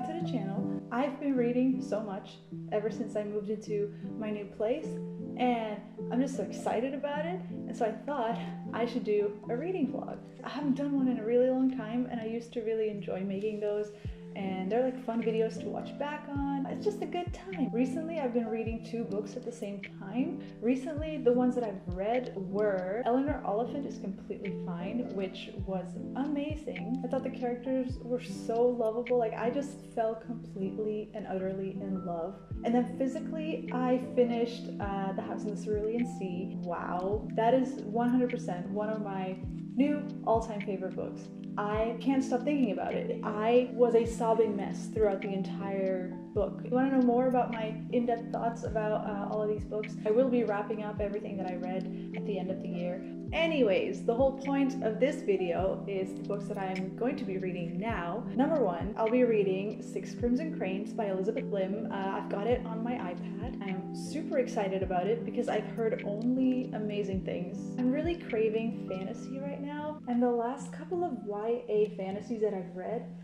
to the channel. I've been reading so much ever since I moved into my new place, and I'm just so excited about it, and so I thought I should do a reading vlog. I haven't done one in a really long time, and I used to really enjoy making those, and they're like fun videos to watch back on. It's just a good time. Recently, I've been reading 2 books at the same time. Recently, the ones that I've read were Eleanor Oliphant is Completely Fine, which was amazing. I thought the characters were so lovable. Like, I just fell completely and utterly in love. And then physically, I finished The House in the Cerulean Sea. Wow, that is 100% one of my new all-time favorite books. I can't stop thinking about it. I was a sobbing mess throughout the entire book. You want to know more about my in-depth thoughts about all of these books? I will be wrapping up everything that I read at the end of the year. Anyways, the whole point of this video is the books that I'm going to be reading now. Number 1, I'll be reading 6 Crimson Cranes by Elizabeth Lim. I've got it on my iPad. I am super excited about it because I've heard only amazing things. I'm really craving fantasy right now, and the last couple of YA fantasies that I've read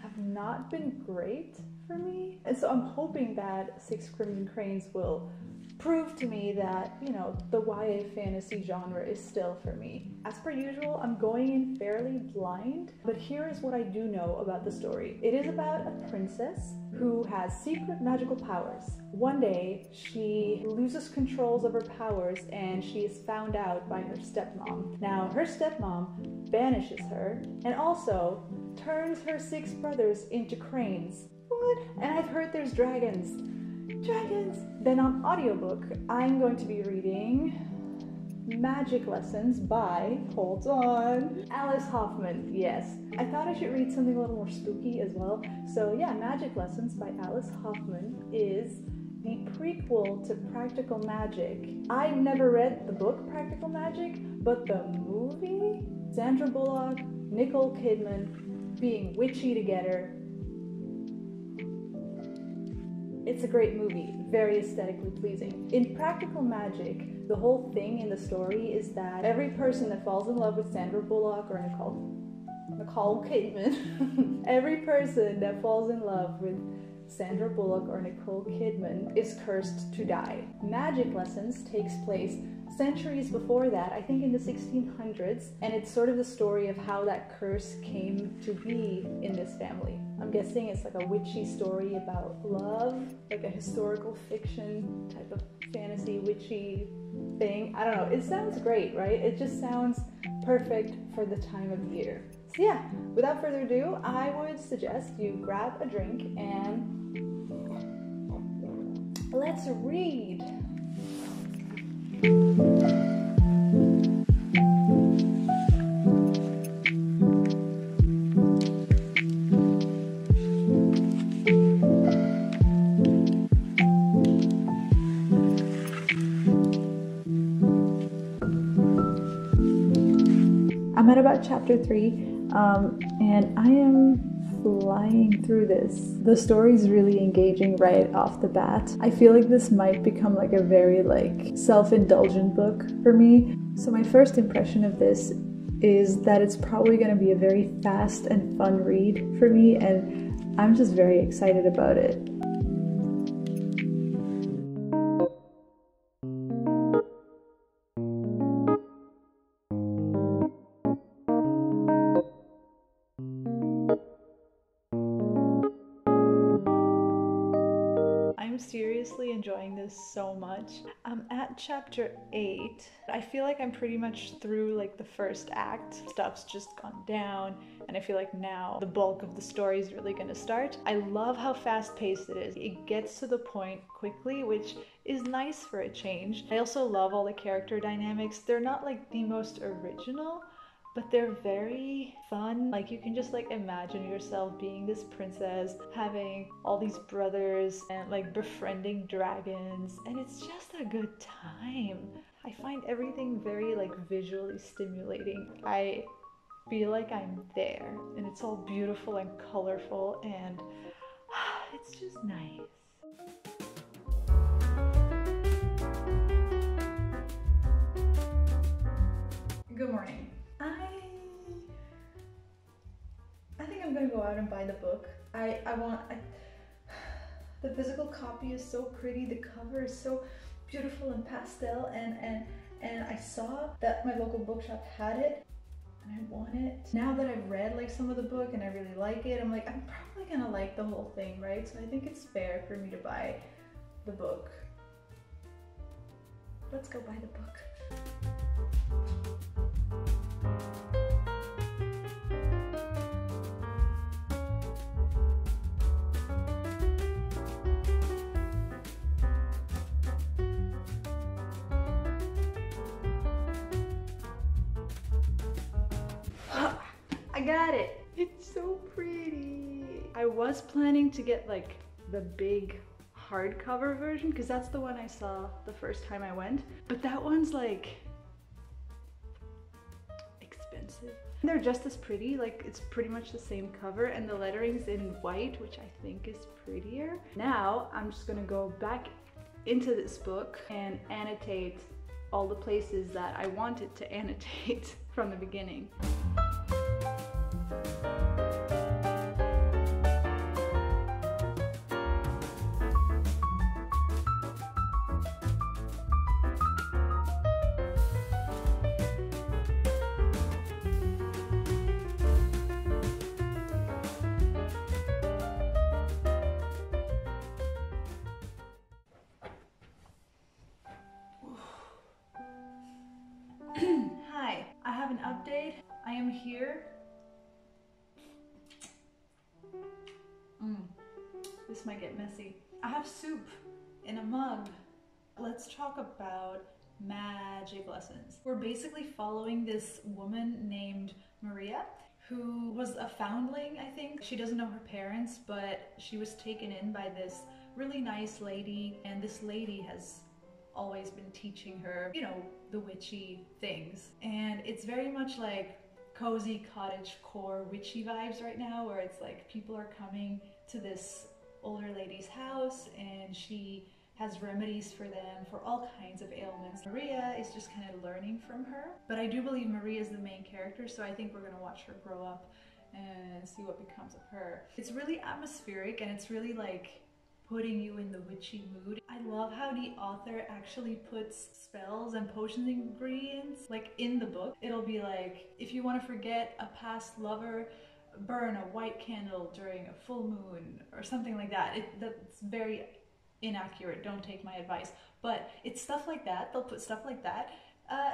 have not been great for me. And so I'm hoping that 6 Crimson Cranes will prove to me that, you know, the YA fantasy genre is still for me. As per usual, I'm going in fairly blind, but here is what I do know about the story. It is about a princess who has secret magical powers. One day, she loses controls of her powers and she is found out by her stepmom. Now, her stepmom banishes her and also turns her 6 brothers into cranes. What? And I've heard there's dragons. Dragons! Then on audiobook, I'm going to be reading Magic Lessons by, hold on, Alice Hoffman. Yes, I thought I should read something a little more spooky as well. So yeah, Magic Lessons by Alice Hoffman is the prequel to Practical Magic. I never read the book Practical Magic, but the movie, Sandra Bullock, Nicole Kidman being witchy together. It's a great movie, very aesthetically pleasing. In Practical Magic, the whole thing in the story is that every person that falls in love with Sandra Bullock or Nicole Kidman, every person that falls in love with Sandra Bullock or Nicole Kidman is cursed to die. Magic Lessons takes place centuries before that, I think in the 1600s, and it's sort of the story of how that curse came to be in this family. I'm guessing it's like a witchy story about love, like a historical fiction type of fantasy witchy thing. I don't know, it sounds great, right? It just sounds perfect for the time of year. So yeah, without further ado, I would suggest you grab a drink and let's read. I'm at about chapter 3, and I am flying through this. The story's really engaging right off the bat. I feel like this might become like a very self-indulgent book for me. So my first impression of this is that it's probably going to be a very fast and fun read for me, and I'm just very excited about it. I'm seriously enjoying this so much. I'm at chapter 8. I feel like I'm pretty much through the first act. Stuff's just gone down, and I feel like now the bulk of the story is really gonna start. I love how fast-paced it is. It gets to the point quickly, which is nice for a change. I also love all the character dynamics. They're not the most original, but they're very fun. You can just imagine yourself being this princess, having all these brothers and befriending dragons, and it's just a good time. I find everything very visually stimulating. I feel like I'm there, and it's all beautiful and colorful, and it's just nice. Good morning. I think I'm gonna go out and buy the book. The physical copy is so pretty, the cover is so beautiful and pastel, and I saw that my local bookshop had it and I want it. Now that I've read like some of the book and I really like it, I'm like, I'm probably gonna like the whole thing, right? So I think it's fair for me to buy the book. Let's go buy the book. I got it. It's so pretty. I was planning to get like the big hardcover version because that's the one I saw the first time I went, but that one's like expensive. They're just as pretty, like it's pretty much the same cover and the lettering's in white, which I think is prettier. Now I'm just gonna go back into this book and annotate all the places that I wanted to annotate from the beginning. Hi, I have an update. I am here. This might get messy. I have soup in a mug. Let's talk about magic lessons. We're basically following this woman named Maria, who was a foundling, I think. She doesn't know her parents, but she was taken in by this really nice lady, and this lady has always been teaching her, you know, the witchy things. And it's very much like cozy cottage core witchy vibes right now, where it's like people are coming to this older lady's house and she has remedies for them for all kinds of ailments. Maria is just kind of learning from her, but I do believe Maria is the main character, so I think we're gonna watch her grow up and see what becomes of her. It's really atmospheric and it's really like putting you in the witchy mood. I love how the author actually puts spells and potion ingredients like in the book. It'll be like, if you want to forget a past lover, burn a white candle during a full moon or something like that. That's very inaccurate, don't take my advice, but it's stuff like that. They'll put stuff like that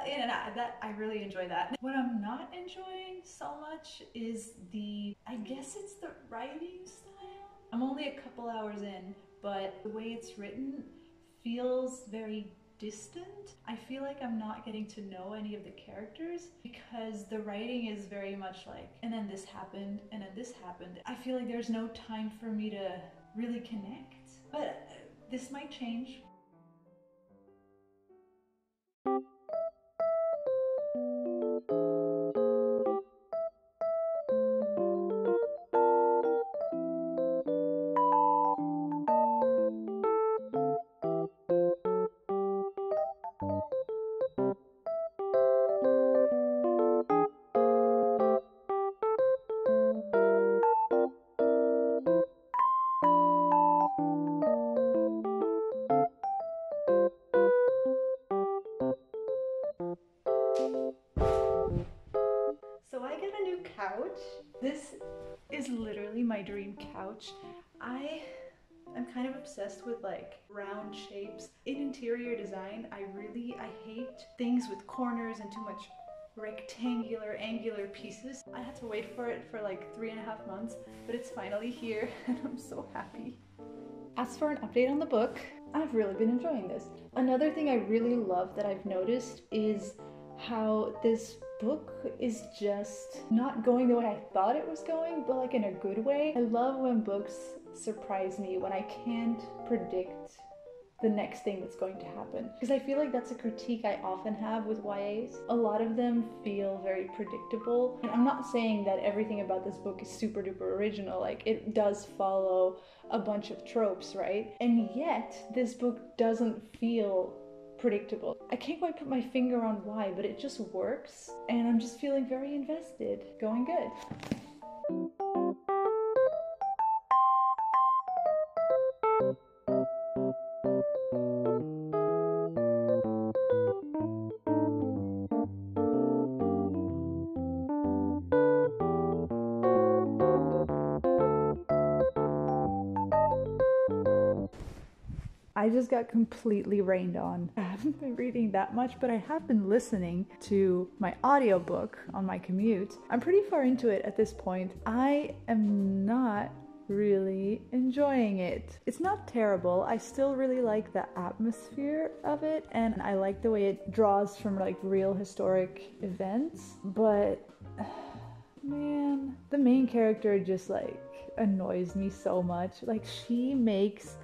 in, and I really enjoy that. What I'm not enjoying so much is I guess it's the writing style. I'm only a couple hours in, but the way it's written feels very distant. I feel like I'm not getting to know any of the characters because the writing is very much like, and then this happened, and then this happened. I feel like there's no time for me to really connect, but this might change. So I get a new couch. This is literally my dream couch. I'm kind of obsessed with like round shapes. In interior design, I hate things with corners and too much rectangular, angular pieces. I had to wait for it for like 3.5 months, but it's finally here and I'm so happy. As for an update on the book, I've really been enjoying this. Another thing I really love that I've noticed is how this book is just not going the way I thought it was going, but like in a good way. I love when books surprise me, when I can't predict the next thing that's going to happen. Because I feel like that's a critique I often have with YAs. A lot of them feel very predictable. And I'm not saying that everything about this book is super duper original, like it does follow a bunch of tropes, right? And yet, this book doesn't feel predictable. I can't quite put my finger on why, but it just works. And I'm just feeling very invested. Going good. I just got completely rained on. I haven't been reading that much, but I have been listening to my audiobook on my commute. I'm pretty far into it at this point. I am not really enjoying it. It's not terrible. I still really like the atmosphere of it, and I like the way it draws from like real historic events, but man, the main character just like annoys me so much. Like, she makes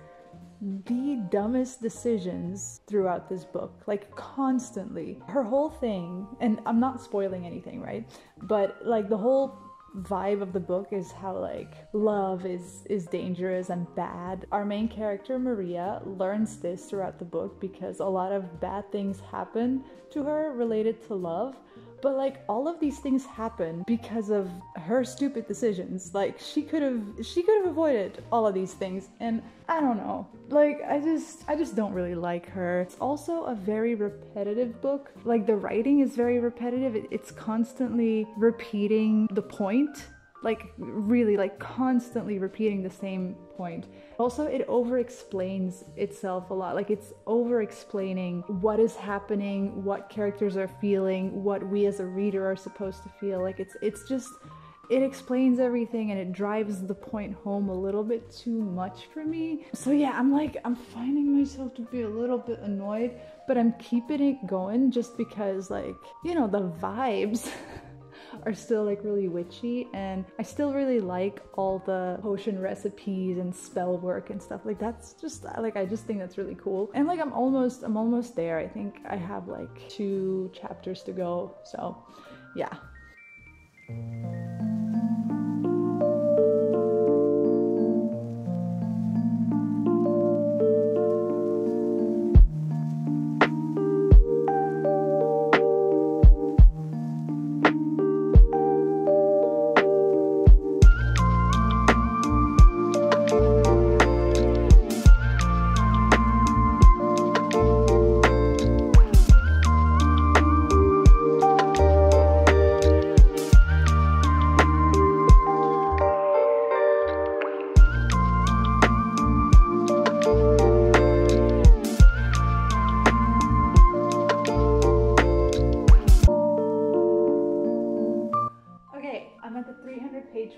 the dumbest decisions throughout this book, like constantly. Her whole thing, and I'm not spoiling anything, right? But like the whole vibe of the book is how like love is dangerous and bad. Our main character Maria learns this throughout the book because a lot of bad things happen to her related to love, but like all of these things happen because of her stupid decisions. Like she could have avoided all of these things, and I don't know, like I just don't really like her. It's also a very repetitive book. Like the writing is very repetitive. It's constantly repeating the point, like really like constantly repeating the same point. Also, it over-explains itself a lot. Like it's over-explaining what is happening, what characters are feeling, what we as a reader are supposed to feel. Like it's just, it explains everything and it drives the point home a little bit too much for me. So yeah, I'm finding myself to be a little bit annoyed, but I'm keeping it going just because, like, you know, the vibes are still like really witchy, and I still really like all the potion recipes and spell work and stuff. Like that's just like, I just think that's really cool. And like I'm almost there. I think I have like 2 chapters to go. So yeah.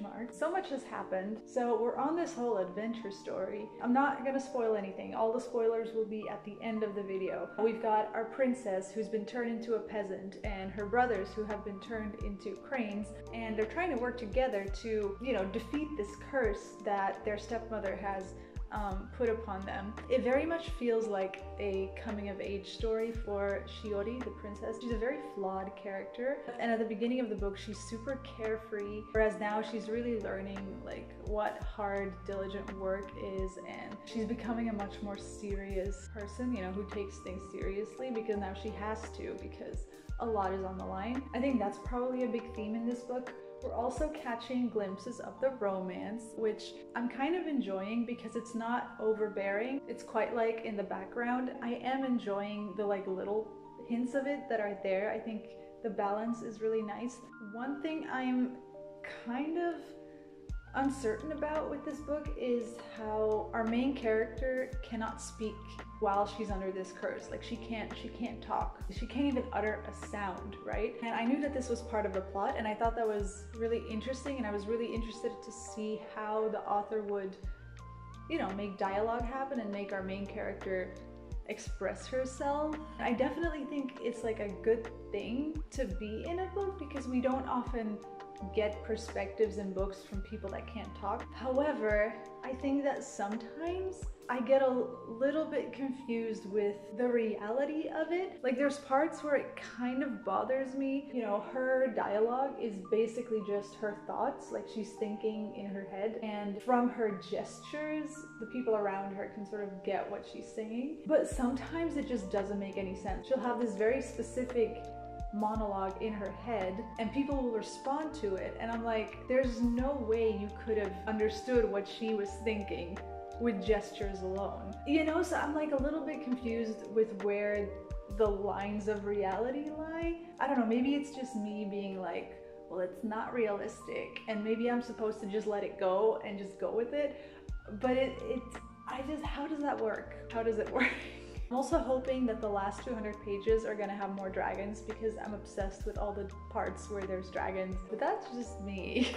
Mark. So much has happened. So we're on this whole adventure story. I'm not gonna spoil anything. All the spoilers will be at the end of the video. We've got our princess who's been turned into a peasant, and her brothers who have been turned into cranes, and they're trying to work together to, you know, defeat this curse that their stepmother has put upon them. It very much feels like a coming-of-age story for Shiori, the princess. She's a very flawed character, and at the beginning of the book she's super carefree, whereas now she's really learning like what hard, diligent work is, and she's becoming a much more serious person, you know, who takes things seriously because now she has to, because a lot is on the line. I think that's probably a big theme in this book. We're also catching glimpses of the romance, which I'm kind of enjoying because it's not overbearing. It's quite like in the background. I am enjoying the like little hints of it that are there. I think the balance is really nice. One thing I'm kind of uncertain about with this book is how our main character cannot speak while she's under this curse. Like she can't talk. She can't even utter a sound, right? And I knew that this was part of the plot, and I thought that was really interesting, and I was really interested to see how the author would, you know, make dialogue happen and make our main character express herself. I definitely think it's like a good thing to be in a book because we don't often get perspectives in books from people that can't talk. However, I think that sometimes I get a little bit confused with the reality of it. Like there's parts where it kind of bothers me. You know, her dialogue is basically just her thoughts, like she's thinking in her head, and from her gestures, the people around her can sort of get what she's saying. But sometimes it just doesn't make any sense. She'll have this very specific monologue in her head and people will respond to it, and I'm like, there's no way you could have understood what she was thinking with gestures alone, you know? So I'm like a little bit confused with where the lines of reality lie. I don't know, maybe it's just me being like, well, it's not realistic and maybe I'm supposed to just let it go and just go with it, but How does that work? How does it work? I'm also hoping that the last 200 pages are gonna have more dragons because I'm obsessed with all the parts where there's dragons, but that's just me.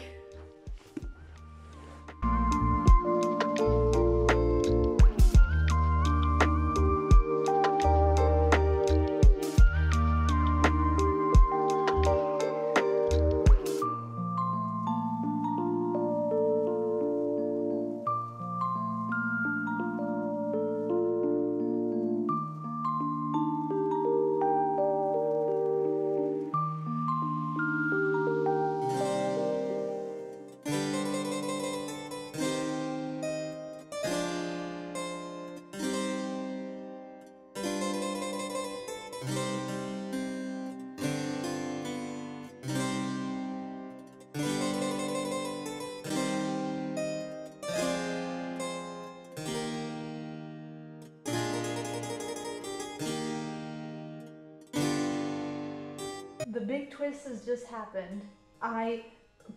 The big twist has just happened. I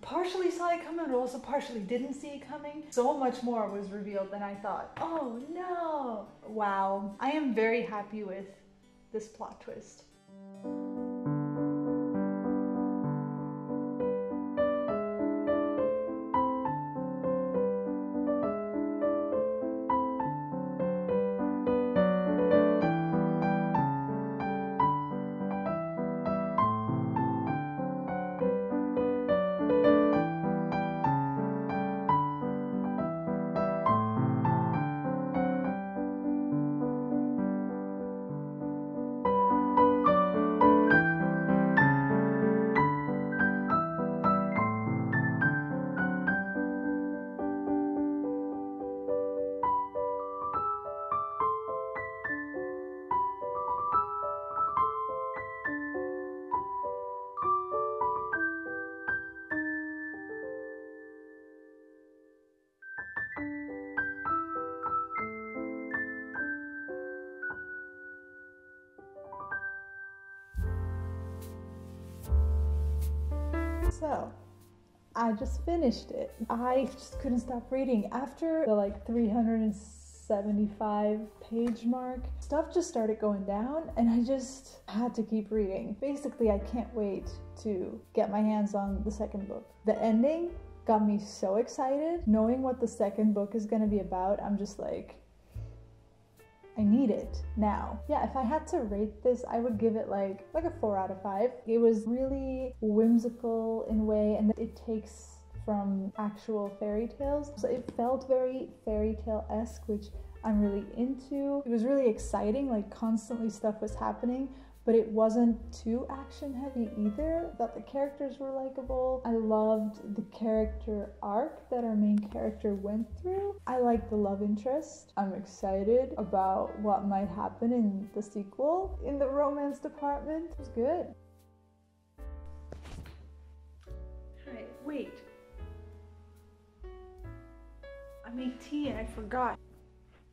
partially saw it coming, but also partially didn't see it coming. So much more was revealed than I thought. Oh no! Wow. I am very happy with this plot twist. So, I just finished it. I just couldn't stop reading. After the like 375 page mark, stuff just started going down and I just had to keep reading. Basically, I can't wait to get my hands on the second book. The ending got me so excited. Knowing what the second book is gonna be about, I'm just like, I need it now. Yeah, if I had to rate this, I would give it like a 4 out of 5. It was really whimsical in a way, and it takes from actual fairy tales. So it felt very fairy tale-esque, which I'm really into. It was really exciting, like constantly stuff was happening, but it wasn't too action heavy either. I thought the characters were likable. I loved the character arc that our main character went through. I liked the love interest. I'm excited about what might happen in the sequel. In the romance department, it was good. Alright, wait. I made tea and I forgot.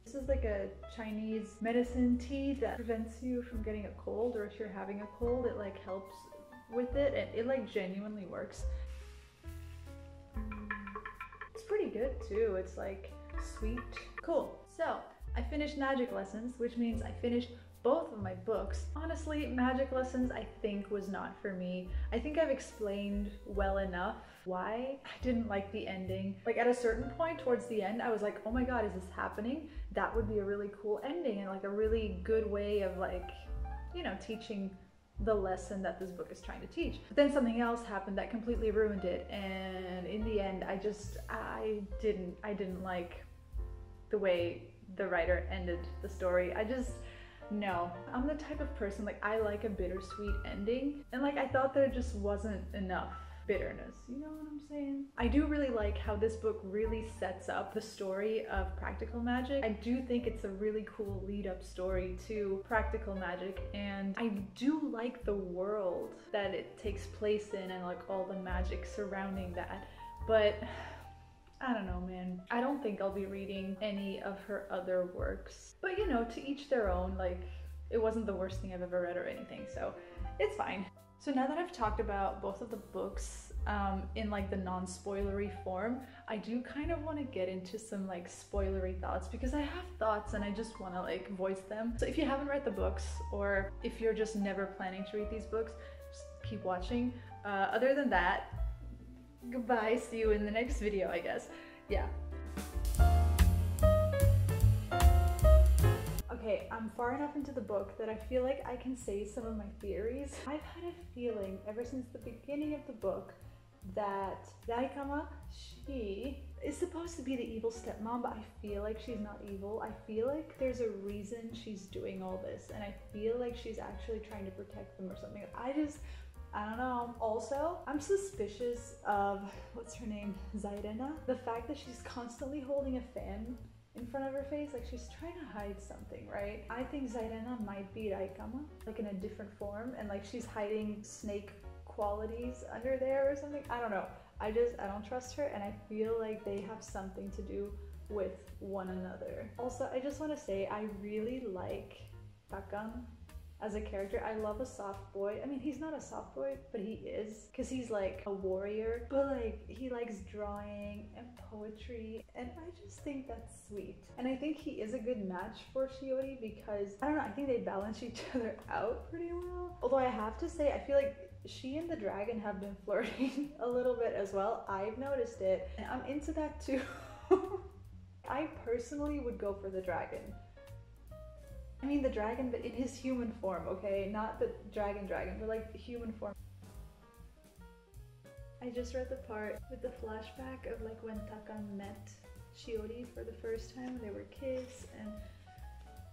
This is like a Chinese medicine tea that prevents you from getting a cold, or if you're having a cold, it like helps with it, and it like genuinely works. It's pretty good too. It's like sweet. Cool. So I finished Magic Lessons, which means I finished both of my books. Honestly, Magic Lessons I think was not for me. I think I've explained well enough why I didn't like the ending. Like at a certain point towards the end, I was like, oh my god, is this happening? That would be a really cool ending and like a really good way of like, you know, teaching the lesson that this book is trying to teach. But then something else happened that completely ruined it, and in the end I didn't like the way the writer ended the story. No, I'm the type of person, like I like a bittersweet ending, and like I thought there just wasn't enough bitterness, you know what I'm saying? I do really like how this book really sets up the story of practical magic. I do think it's a really cool lead-up story to practical magic, and I do like the world that it takes place in and like all the magic surrounding that, but I don't know, man. I don't think I'll be reading any of her other works. But you know, to each their own, like, it wasn't the worst thing I've ever read or anything, so it's fine. So now that I've talked about both of the books in like the non-spoilery form, I do kind of want to get into some like spoilery thoughts because I have thoughts and I just want to like voice them. So if you haven't read the books, or if you're just never planning to read these books, just keep watching. Other than that, goodbye, see you in the next video, I guess. Yeah. Okay, I'm far enough into the book that I feel like I can say some of my theories. I've had a feeling ever since the beginning of the book that Daikama, she is supposed to be the evil stepmom, but I feel like she's not evil. I feel like there's a reason she's doing all this, and I feel like she's actually trying to protect them or something. I don't know. Also, I'm suspicious of, what's her name? Zairena. The fact that she's constantly holding a fan in front of her face, like she's trying to hide something, right? I think Zairena might be Daikama, like in a different form, and like she's hiding snake qualities under there or something. I don't know. I don't trust her, and I feel like they have something to do with one another. Also, I just want to say I really like Takan as a character. I love a soft boy. I mean, he's not a soft boy, but he is, because he's like a warrior, but like he likes drawing and poetry, and I just think that's sweet. And I think he is a good match for Shiori because, I don't know, I think they balance each other out pretty well. Although I have to say, I feel like she and the dragon have been flirting a little bit as well. I've noticed it, and I'm into that too. I personally would go for the dragon. I mean the dragon, but in his human form, okay? Not the dragon, but like human form. I just read the part with the flashback of like when Takan met Shiori for the first time when they were kids, and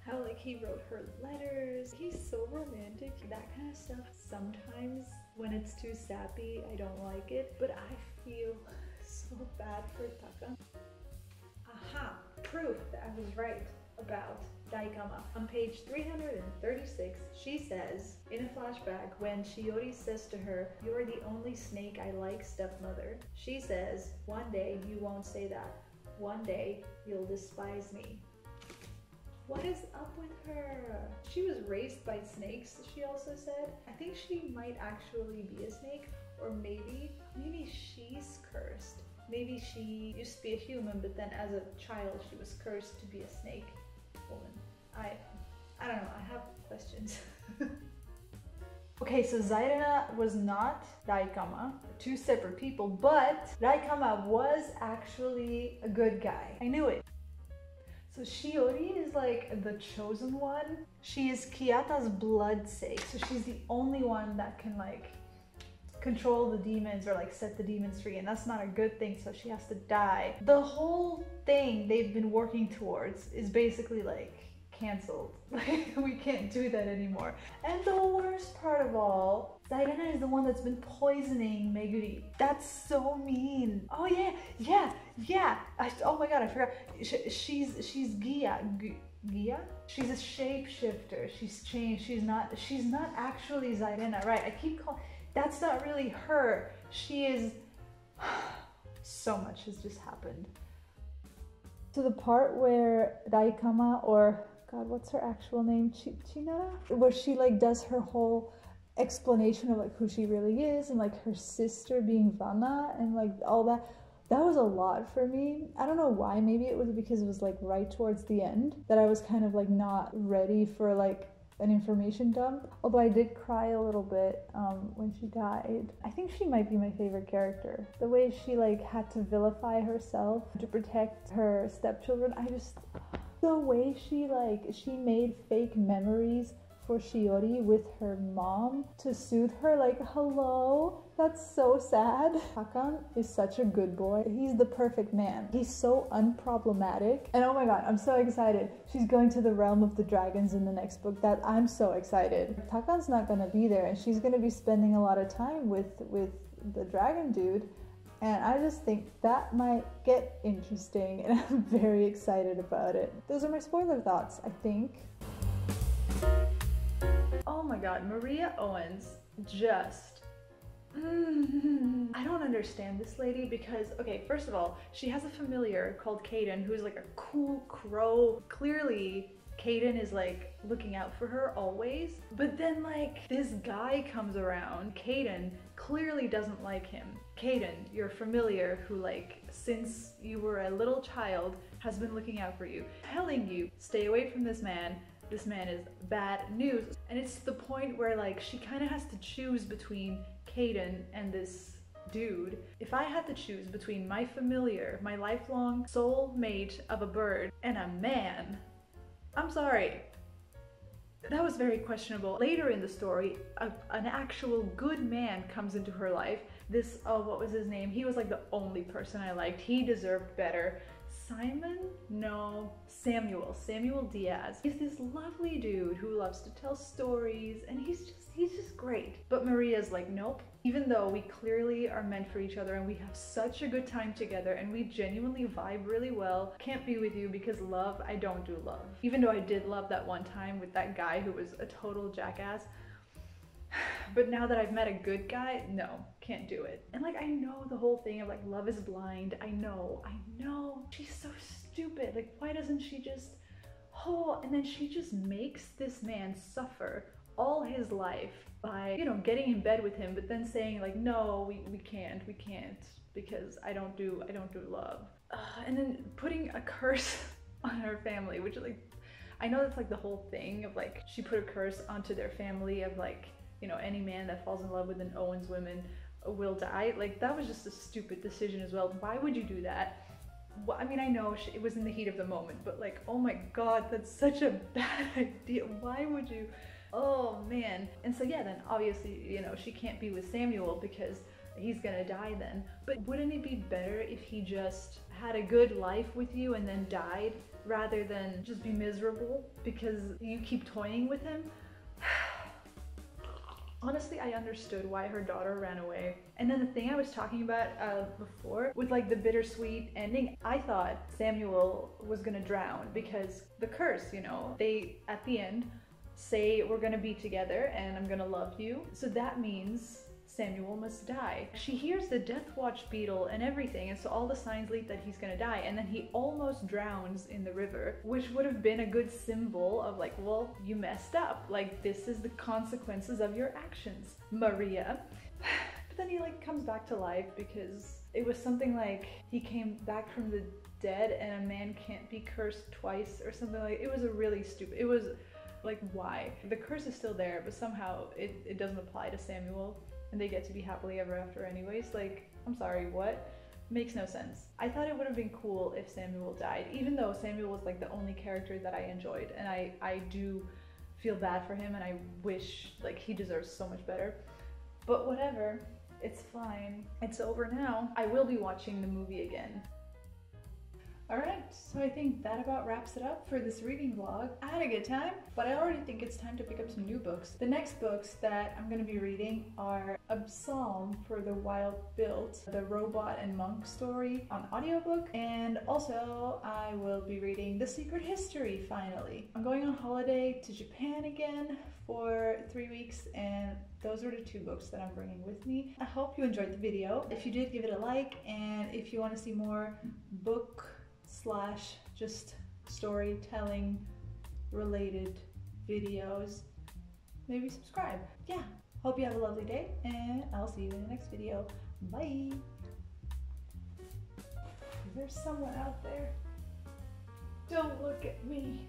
how like he wrote her letters. He's so romantic, that kind of stuff. Sometimes when it's too sappy, I don't like it, but I feel so bad for Takan. Aha! Proof that I was right about Daikama. On page 336, she says, in a flashback, when Shiori says to her, "You're the only snake I like, stepmother," she says, "One day you won't say that. One day you'll despise me." What is up with her? She was raised by snakes, she also said. I think she might actually be a snake, or maybe she's cursed. Maybe she used to be a human, but then as a child she was cursed to be a snake woman. I don't know, I have questions. Okay, so Zairena was not Daikama, two separate people, but Daikama was actually a good guy. I knew it. So Shiori is like the chosen one. She is Kiyata's blood sake, so she's the only one that can like control the demons or like set the demons free, and that's not a good thing, so she has to die. The whole thing they've been working towards is basically like canceled. Like, we can't do that anymore. And the worst part of all, Zairena is the one that's been poisoning Meguri. That's so mean. Oh yeah. Oh my god, I forgot. She's Gia. Gia? She's a shapeshifter. She's changed. She's not actually Zairena, right? I keep calling. That's not really her. She is. So much has just happened. To the part where Daikama, or God, what's her actual name? Chinara? Where she like does her whole explanation of like who she really is, and like her sister being Vanna, and like all that. That was a lot for me. I don't know why. Maybe it was because it was like right towards the end that I was kind of like not ready for like an information dump. Although I did cry a little bit when she died. I think she might be my favorite character. The way she like had to vilify herself to protect her stepchildren. The way she made fake memories for Shiori with her mom to soothe her, like, hello? That's so sad. Takan is such a good boy. He's the perfect man. He's so unproblematic. And oh my god, I'm so excited. She's going to the realm of the dragons in the next book. That I'm so excited. Takan's not gonna be there, and she's gonna be spending a lot of time with the dragon dude. And I just think that might get interesting, and I'm very excited about it. Those are my spoiler thoughts, I think. Oh my god, Maria Owens just... I don't understand this lady because, okay, first of all, she has a familiar called Caden who's like a cool crow. Clearly, Caden is like looking out for her always. But then like this guy comes around. Caden clearly doesn't like him. Caden, your familiar who like since you were a little child has been looking out for you, telling you stay away from this man. This man is bad news. And it's to the point where like she kind of has to choose between Caden and this dude. If I had to choose between my familiar, my lifelong soul mate of a bird, and a man, I'm sorry. That was very questionable. Later in the story, an actual good man comes into her life. This, oh, what was his name? He was like the only person I liked. He deserved better. Simon? No, Samuel Diaz. He's this lovely dude who loves to tell stories and he's just great. But Maria's like, nope. Even though we clearly are meant for each other and we have such a good time together and we genuinely vibe really well, can't be with you because love, I don't do love. Even though I did love that one time with that guy who was a total jackass. But now that I've met a good guy, no, can't do it. And like, I know the whole thing of like love is blind. I know. She's so stupid. Like, why doesn't she just, oh, and then she just makes this man suffer all his life by, you know, getting in bed with him, but then saying like, no, we can't because I don't do love. And then putting a curse on her family, which like, I know that's like the whole thing of like, she put a curse onto their family of like, you know, any man that falls in love with an Owens woman will die. Like, that was just a stupid decision as well. Why would you do that? Well, I mean, I know it was in the heat of the moment, but like, oh my god, that's such a bad idea. Why would you? Oh man. And so yeah, then obviously, you know, she can't be with Samuel because he's gonna die then. But wouldn't it be better if he just had a good life with you and then died rather than just be miserable because you keep toying with him? Honestly, I understood why her daughter ran away. And then the thing I was talking about before with like the bittersweet ending, I thought Samuel was gonna drown because the curse, you know, they at the end say we're gonna be together and I'm gonna love you. So that means Samuel must die. She hears the death watch beetle and everything, and so all the signs lead that he's gonna die, and then he almost drowns in the river, which would have been a good symbol of like, well, you messed up. Like, this is the consequences of your actions, Maria. But then he like comes back to life because it was something like he came back from the dead and a man can't be cursed twice or something like, it was a really stupid, it was like, why? The curse is still there, but somehow it doesn't apply to Samuel. And they get to be happily ever after anyways. Like, I'm sorry, what? Makes no sense. I thought it would have been cool if Samuel died, even though Samuel was like the only character that I enjoyed, and I do feel bad for him and I wish like he deserves so much better. But whatever, it's fine. It's over now. I will be watching the movie again. Alright, so I think that about wraps it up for this reading vlog. I had a good time, but I already think it's time to pick up some new books. The next books that I'm going to be reading are A Psalm for the Wild Built, the Robot and Monk story on audiobook, and also I will be reading The Secret History finally. I'm going on holiday to Japan again for 3 weeks, and those are the two books that I'm bringing with me. I hope you enjoyed the video. If you did, give it a like, and if you want to see more book / just storytelling related videos, maybe subscribe. Yeah, hope you have a lovely day, and I'll see you in the next video. Bye. There's someone out there. Don't look at me.